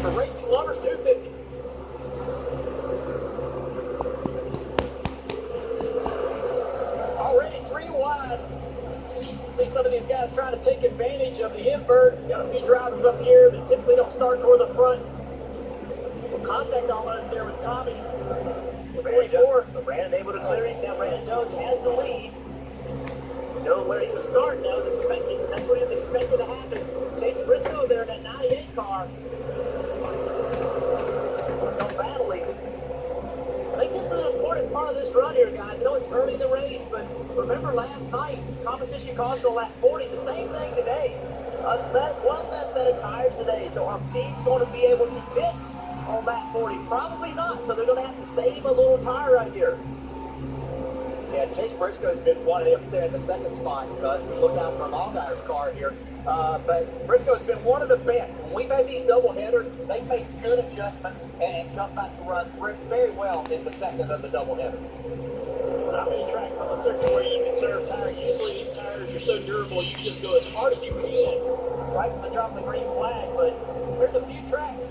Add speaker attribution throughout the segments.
Speaker 1: For racing lovers, 250. Already 3 wide. See some of these guys trying to take advantage of the invert. Got a few drivers up here that typically don't start toward the front. Contact almost there with Tommy. 44.
Speaker 2: But Brandon able to clear it. Now Brandon Jones has the lead. Know where he was starting. That was expected. That's what he was expected to happen. Chase Briscoe there in that 98 car. No battling. I think this is an important part of this run here, guys. I know it's early in the race, but remember last night, competition cost on lap 40. The same thing today. One less set of tires today. So our team's going to be able to fit on lap 40? Probably not, so they're going to have to save a little tire right here.
Speaker 1: Yeah, Chase Briscoe's been one of them there in the second spot. As we look out for Allgaier's car here. But Briscoe's been one of the best. When we made these double headers, they made good adjustments and jumped back to run very well in the second of the double header. Not many tracks on the circuit where you conserve tire. Usually these tires are so durable, you can just go as hard as you can right from the drop of the green flag. But there's a few tracks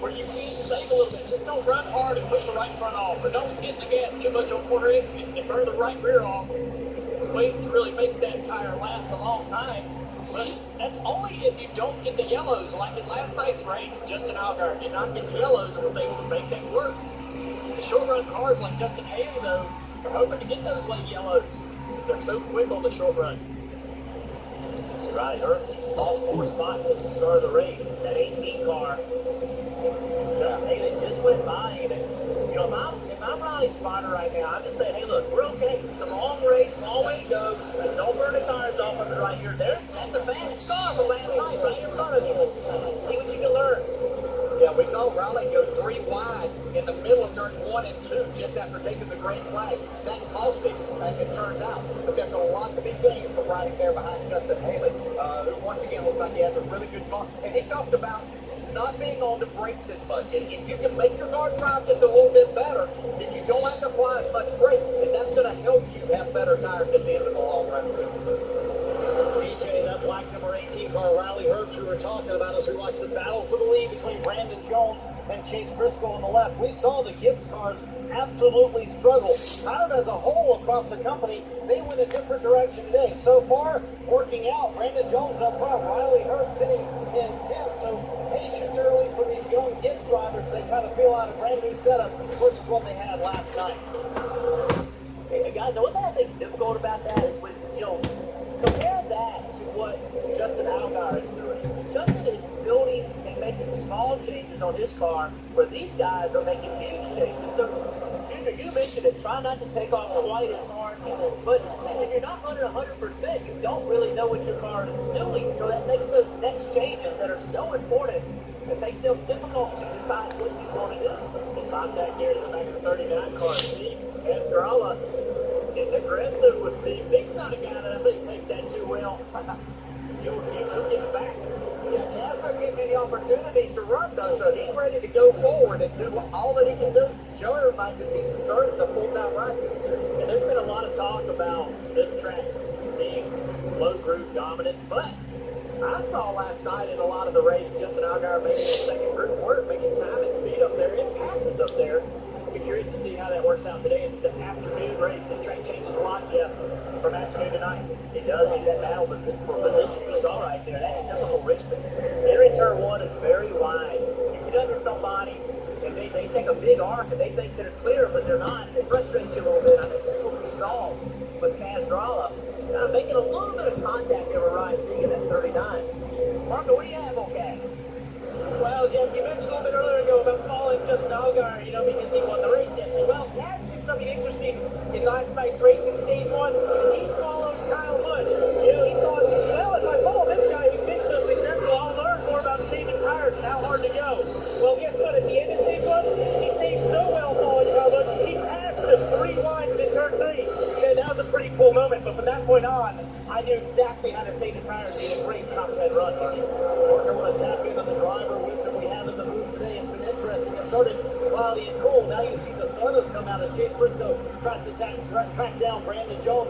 Speaker 1: where you can save a little bit. Just don't run hard and push the right front off, or don't hit the gas too much on corner exit and burn the right rear off. There's ways to really make that tire last a long time, but that's only if you don't get the yellows. Like in last night's race, Justin Allgaier did not get the yellows and was able to make that work. The short run cars like Justin Haley, though, are hoping to get those late yellows. They're so quick on the short run.
Speaker 2: Right, Earth lost 4 spots since the start of the race. That 18 car. Haley just went by him. You know, if I'm Riley Spotter right now, I'm just saying, hey, look, we're okay. It's a long race, long way to go. Just don't burn the tires off of it right here. That's the fastest car from last night right in front of you. See what you can learn.
Speaker 1: Yeah, we saw Riley go 3 wide in the middle of turn 1 and 2 just after taking the green flag. That cost him, as it turns out. But there's a lot to be gained from riding there behind Justin Haley, who once again looks like he has a really good car. And he talked about not being on the brakes as much. And if you can make your car drive just a little bit better, then you don't have to apply as much brake. And that's going to help you have better tires at the end of the long run, too.
Speaker 2: DJ, that black number 18 car, Riley Herbst, we were talking about as we watched the battle for the lead between Brandon Jones and Chase Briscoe on the left. We saw the Gibbs cars absolutely struggle. Kind of as a whole across the company, they went a different direction today. So far, working out, Brandon Jones up front, Riley Herbst sitting in 10th. So patience early for these young Gibbs drivers. They kind of feel out a brand new setup versus what they had last night. Hey, guys, what I think is difficult about that is when, you know, compare that to what Justin Allgaier is doing. Justin is building and making small changes on his car where these guys are making huge changes. So, Junior, you mentioned it. Try not to take off quite as hard. But if you're not running 100%, you don't really know what your car is doing. So that makes those next changes that are so important, it makes them difficult to decide what you want to do.
Speaker 1: Contact here in the back of the 39 car. See, Escarala getting aggressive with Zeke. Zeke's not a guy that I think takes that too well. You'll get it back. Yeah, Dad's not giving any opportunities to run, though, so he's ready to go forward and do all that he can do. Show everybody that he's third as a full-time rider.
Speaker 2: And there's been a lot of talk about this track being low group dominant, but
Speaker 1: I saw last night in a lot of the race, Justin Allgaier making the second group work, making time and speed up there, and passes up there. Be curious to see how that works out today in the afternoon race. This track changes a lot, Jeff, from afternoon to night.
Speaker 2: it does see that battle for position you saw right there. That's typical Richmond. Their turn 1 is very wide. You get under somebody, and they take a big arc, and they think they're clear, but they're not. It frustrates you a little bit. I think that's what we saw with Casdrala. Making a little bit of contact over Ryan Segan at 39. Marco, what do you have on Gas?
Speaker 1: Well, Jeff, you mentioned a little bit earlier ago about following Justin Allgaier, because he won the race yesterday. Well, Gas did something interesting in last night's race in stage 1. He followed Kyle Busch. He thought, well, if I follow this guy who's been so successful, I'll learn more about saving tires and how hard to go. Well, guess what? At the end of stage 1, he saved so well following Kyle Busch, he passed him 3 wide in turn 3. And that was a pretty cool moment, but from that point on, I knew exactly how to save the tires. He had a great top 10 run, Marty.
Speaker 2: I want to tap into the driver wisdom we have in the booth today. It's been interesting. It started cloudy and cool. Now you see the sun has come out as Chase Briscoe tries to track down Brandon Jones.